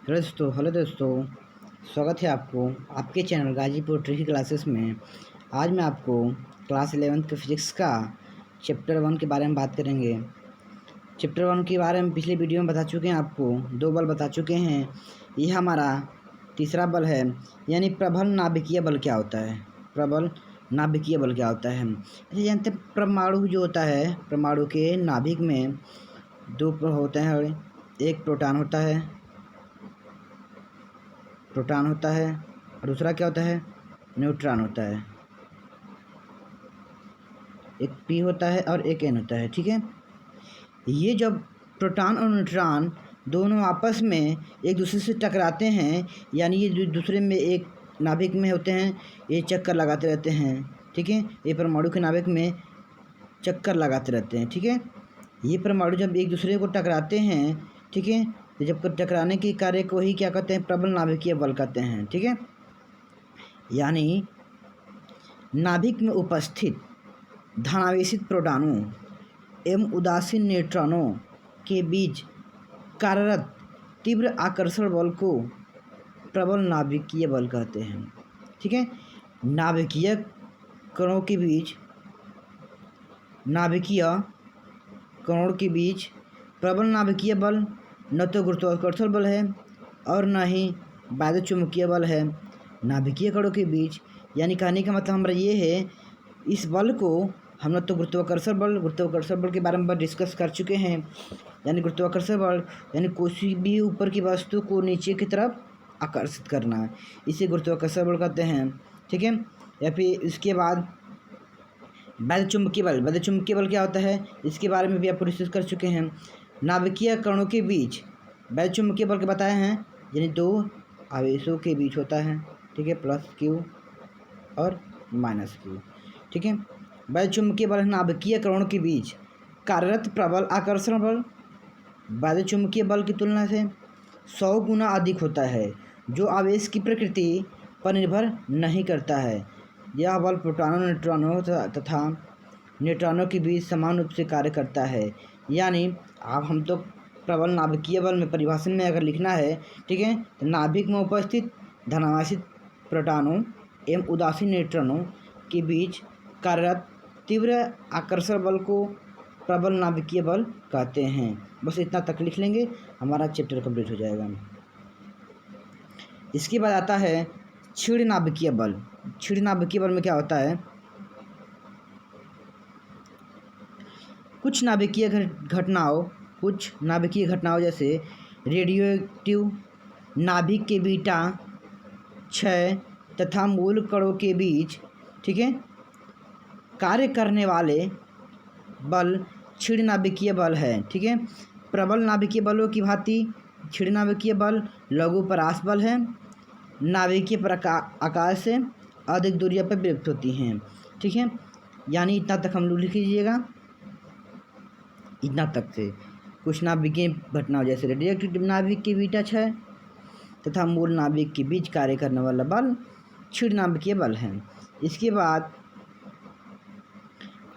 Hello दोस्तों, स्वागत है आपको आपके चैनल गाजीपुर ट्रिकी क्लासेस में। आज मैं आपको क्लास 11th के फिज़िक्स का चैप्टर 1 के बारे में बात करेंगे। चैप्टर 1 के बारे में पिछले वीडियो में बता चुके हैं, आपको 2 बल बता चुके हैं। यह हमारा तीसरा बल है, यानी प्रबल नाभिकीय बल क्या होता है। प्रबल नाभिकीय बल क्या होता है, ऐसे जानते हैं परमाणु जो होता है, परमाणु के नाभिक में 2 होते हैं, एक प्रोटॉन होता है और दूसरा क्या होता है, न्यूट्रॉन होता है। एक पी होता है और एक एन होता है। ठीक है, ये जब प्रोटॉन और न्यूट्रॉन दोनों आपस में एक दूसरे से टकराते हैं, यानी ये दूसरे में एक नाभिक में होते हैं, ये चक्कर लगाते रहते हैं। ठीक है, ये परमाणु के नाभिक में चक्कर लगाते रहते हैं। ठीक है, ये परमाणु जब एक दूसरे को टकराते हैं, ठीक है, तो जब टकराने के कार्य को ही क्या कहते हैं, प्रबल नाभिकीय बल कहते हैं। ठीक है, यानी नाभिक में उपस्थित धनावेशित प्रोटॉनों एवं उदासीन न्यूट्रॉनों के बीच कार्यरत तीव्र आकर्षण बल को प्रबल नाभिकीय बल कहते हैं। ठीक है, नाभिकीय कणों के बीच प्रबल नाभिकीय बल न तो गुरुत्वाकर्षण बल है और न ही वायुचुंबकीय बल है। नाभिकीय कणों के बीच, यानी कहने का मतलब हमारा ये है, इस बल को हम लोग तो गुरुत्वाकर्षण बल के बारे में डिस्कस कर चुके हैं। यानी गुरुत्वाकर्षण बल यानी कोई भी ऊपर की वस्तु को नीचे की तरफ आकर्षित करना, इसे गुरुत्वाकर्षण बल कहते हैं। ठीक है, या फिर इसके बाद वैद्युचुंबकीय बल क्या होता है, इसके बारे में भी आप डिस्कस कर चुके हैं। नाभिकीय कणों के बीच वैद्युचुंबकीय बल के बताए हैं, यानी 2 आवेशों के बीच होता है। ठीक है, प्लस क्यू और माइनस क्यू। ठीक है, वैद्युचुंबकीय बल नाभिकीय कणों के बीच कार्यरत प्रबल आकर्षण बल वैद्युचुंबकीय बल की तुलना से 100 गुना अधिक होता है, जो आवेश की प्रकृति पर निर्भर नहीं करता है। यह बल प्रोटॉनों न्यूट्रॉनों तथा न्यूट्रॉनों के बीच समान रूप से कार्य करता है। यानी अब हम तो प्रबल नाभिकीय बल में परिभाषा में अगर लिखना है, ठीक है, तो नाभिक में उपस्थित धनावेशित प्रोटॉनों एवं उदासीन न्यूट्रॉनों के बीच कार्यरत तीव्र आकर्षण बल को प्रबल नाभिकीय बल कहते हैं। बस इतना तक लिख लेंगे, हमारा चैप्टर कंप्लीट हो जाएगा। इसके बाद आता है क्षीण नाभिकीय बल। क्षीण नाभिकीय बल में क्या होता है, कुछ नाभिकीय घटनाओं जैसे रेडियोएक्टिव नाभिक के बीटा क्षय तथा मूल कणों के बीच, ठीक है, कार्य करने वाले बल क्षीण नाभिकीय बल है। ठीक है, प्रबल नाभिकीय बलों की भांति क्षीण नाभिकीय बल लघु परास बल है, नाभिकीय आकार से अधिक दूरियों पर विभक्त होती हैं। ठीक है, यानी इतना तक हम लोग लिख लीजिएगा। इतना तक से कुछ नाभिकीय घटनाओं जैसे रेडियोएक्टिव नाभिक के बीटा क्षय तथा मूल नाभिक के बीच कार्य करने वाला बल क्षीण नाभिकीय बल है। इसके बाद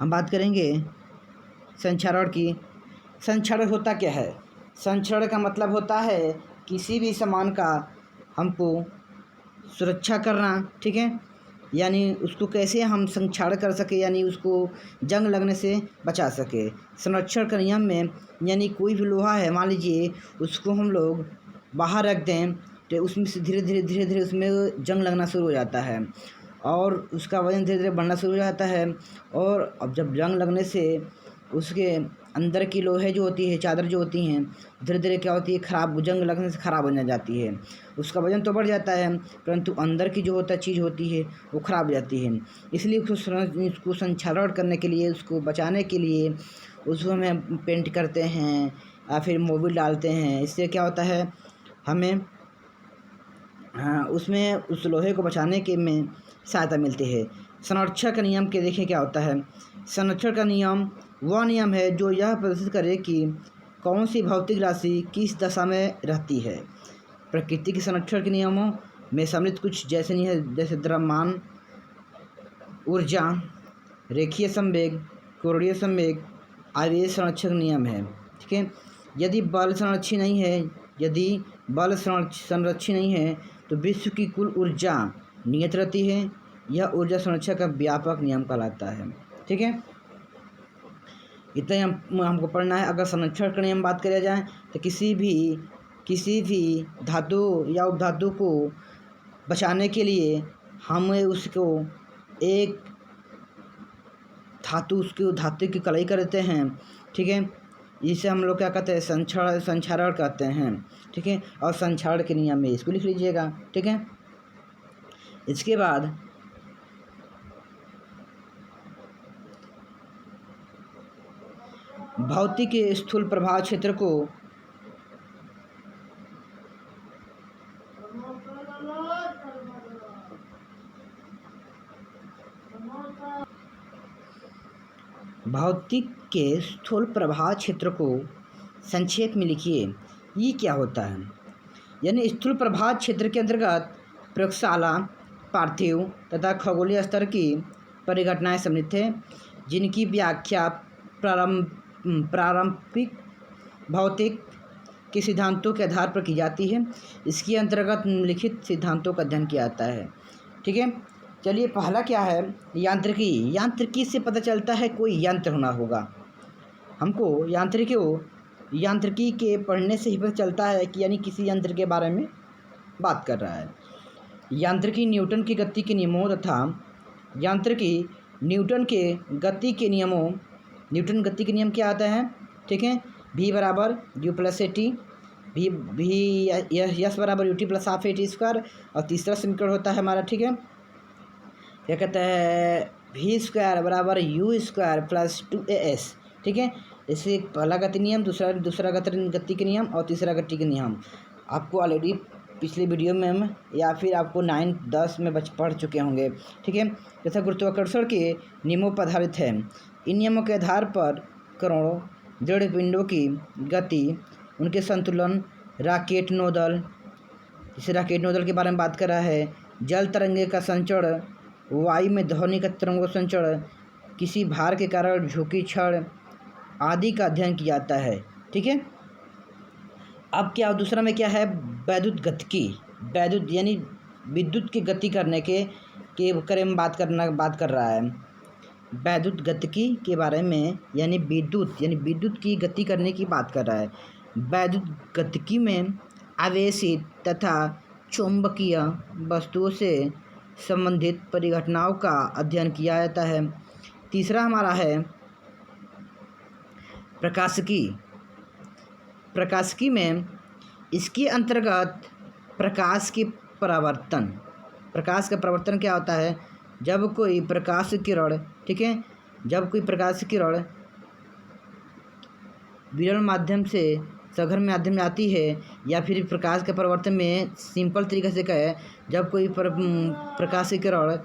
हम बात करेंगे संक्षारण की। संक्षारण होता क्या है, संक्षारण का मतलब होता है किसी भी सामान का हमको सुरक्षा करना। ठीक है, यानी उसको कैसे हम संक्षारण कर सके, यानी उसको जंग लगने से बचा सके। संरक्षण का नियम में, यानी कोई भी लोहा है, मान लीजिए उसको हम लोग बाहर रख दें तो उसमें से धीरे धीरे उसमें जंग लगना शुरू हो जाता है और उसका वजन धीरे धीरे बढ़ना शुरू हो जाता है। और अब जब जंग लगने से उसके अंदर की लोहे जो होती है, चादर जो होती हैं, धीरे धीरे क्या होती है, खराब, जंग लगने से ख़राब हो जाती है। उसका वजन तो बढ़ जाता है, परंतु अंदर की जो चीज़ होती है वो ख़राब हो जाती है। इसलिए उसको संक्षारण करने के लिए, उसको बचाने के लिए उसको हमें पेंट करते हैं या फिर मोबिल डालते हैं। इससे क्या होता है, हमें उसमें उस लोहे को बचाने के में सहायता मिलती है। संरक्षण का नियम के देखें क्या होता है। संरक्षण का नियम वह नियम है जो यह प्रदर्शित करे कि कौन सी भौतिक राशि किस दशा में रहती है। प्रकृति के संरक्षण के नियमों में सम्मिलित कुछ जैसे नहीं है, जैसे द्रव्यमान, ऊर्जा, रेखीय संवेग, कोणीय संवेग, आवेश संरक्षण नियम है। ठीक है, यदि बल संरक्षित नहीं है, यदि बल संरक्षित नहीं है तो विश्व की कुल ऊर्जा नियत रहती है। यह ऊर्जा संरक्षण का व्यापक नियम कहलाता है। ठीक है, इतना ही हमको पढ़ना है। अगर संरक्षण का नियम बात किया जाए तो किसी भी धातु या उपधातु को बचाने के लिए हमें उसको एक धातु की कलाई करते हैं। ठीक है, इसे हम लोग क्या कहते हैं, संक्षारण कहते हैं। ठीक है, और संक्षारण के नियम में इसको लिख लीजिएगा। ठीक है, इसके बाद भौतिक के स्थूल प्रभाव क्षेत्र को संक्षेप में लिखिए। ये क्या होता है? यानी स्थूल प्रभाव क्षेत्र के अंतर्गत प्रयोगशाला, पार्थिव तथा खगोलीय स्तर की परिघटनाएं सम्मिलित हैं, जिनकी व्याख्या पारंपरिक भौतिक के सिद्धांतों के आधार पर की जाती है। इसके अंतर्गत निम्नलिखित सिद्धांतों का अध्ययन किया जाता है। ठीक है, चलिए पहला क्या है, यांत्रिकी। यांत्रिकी से पता चलता है कोई यंत्र होना होगा। हमको यांत्रिकी के पढ़ने से ही पता चलता है कि यानी किसी यंत्र के बारे में बात कर रहा है। यांत्रिकी न्यूटन की गति के नियमों तथा यांत्रिकी न्यूटन गति के नियम क्या आता है? ठीक है, v बराबर u plus A T, S बराबर U T plus half A T square. और तीसरा समीकरण होता है हमारा, ठीक है, क्या कहता है, v स्क्वायर बराबर यू स्क्वायर प्लस 2as। ठीक है, इससे पहला गति नियम, दूसरा गति के नियम और तीसरा गति के नियम आपको ऑलरेडी पिछले वीडियो में हम या फिर आपको 9, 10 में पढ़ चुके होंगे। ठीक है, तथा गुरुत्वाकर्षण के नियमों पर आधारित है। इन नियमों के आधार पर करोड़ों दृढ़ पिंडों की गति, उनके संतुलन, रॉकेट नोदल, जैसे रॉकेट नोदल के बारे में बात कर रहा है, जल तरंगे का संचरण, वायु में ध्वनि का तरंगों का संचरण, किसी भार के कारण झुकी क्षण आदि का अध्ययन किया जाता है। ठीक है, अब क्या दूसरा में क्या है, वैद्युत गतिकी। वैद्युत यानी विद्युत की गति करने के बारे में बात कर रहा है। वैद्युत गतिकी के बारे में यानी विद्युत की गति करने की बात कर रहा है। वैद्युत गतिकी में आवेशित तथा चुंबकीय वस्तुओं से संबंधित परिघटनाओं का अध्ययन किया जाता है। तीसरा हमारा है प्रकाशिकी में इसके अंतर्गत प्रकाश का प्रवर्तन क्या होता है? जब कोई प्रकाश किरण, ठीक है, विरल माध्यम से सघन माध्यम में आती है, या फिर प्रकाश के परिवर्तन में सिंपल तरीके से कहे, जब कोई प्रकाश किरण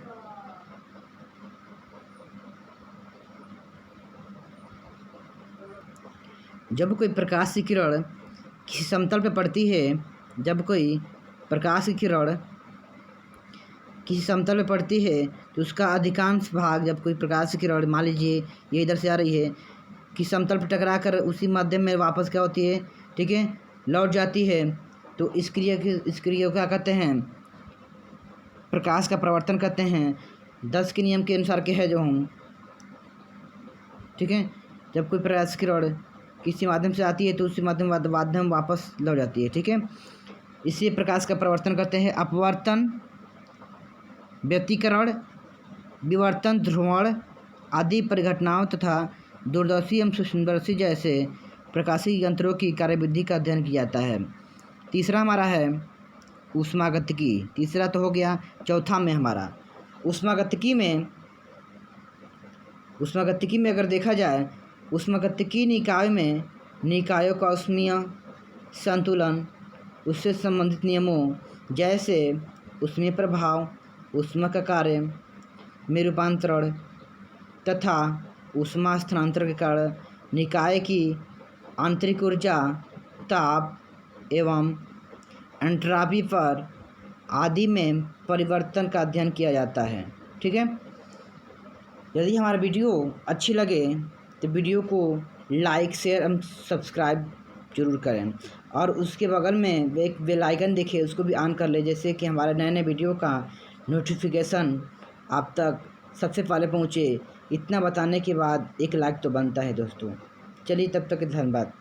किसी समतल पे पड़ती है, तो उसका अधिकांश भाग, जब कोई प्रकाश की किरण मान लीजिए ये इधर से आ रही है, कि समतल पर टकरा कर उसी माध्यम में वापस क्या होती है, ठीक है, लौट जाती है, तो इस क्रिया को क्या कहते हैं? प्रकाश का प्रवर्तन कहते हैं। 10 के नियम के अनुसार के है जो हम, ठीक है, जब कोई प्रकाश की किरण किसी माध्यम से आती है तो उसी माध्यम वापस लौट जाती है। ठीक है, इसी प्रकाश का प्रवर्तन करते हैं। अपवर्तन, व्यतिकरण, विवर्तन, ध्रुवण आदि परिघटनाओं तथा दूरदर्शी एवं सूक्ष्मदर्शी जैसे प्रकाशीय यंत्रों की कार्यविधि का अध्ययन किया जाता है। तीसरा हमारा है ऊष्मागतिकी। तीसरा तो हो गया। चौथा में हमारा ऊष्मागतिकी में अगर देखा जाए, ऊष्मागतिकी निकायों का ऊष्मीय संतुलन, उससे संबंधित नियमों जैसे ऊष्मीय प्रभाव, ऊष्मा का कार्य में रूपांतरण तथा ऊष्मा स्थानांतरण के कारण निकाय की आंतरिक ऊर्जा, ताप एवं एंट्रॉपी पर आदि में परिवर्तन का अध्ययन किया जाता है। ठीक है, यदि हमारा वीडियो अच्छी लगे तो वीडियो को लाइक, शेयर एवं सब्सक्राइब जरूर करें। और उसके बगल में एक बेल आइकन दिखे, उसको भी ऑन कर ले, जैसे कि हमारे नए नए वीडियो का नोटिफिकेशन आप तक सबसे पहले पहुँचे। इतना बताने के बाद एक लाइक तो बनता है दोस्तों। चलिए तब तक धन्यवाद।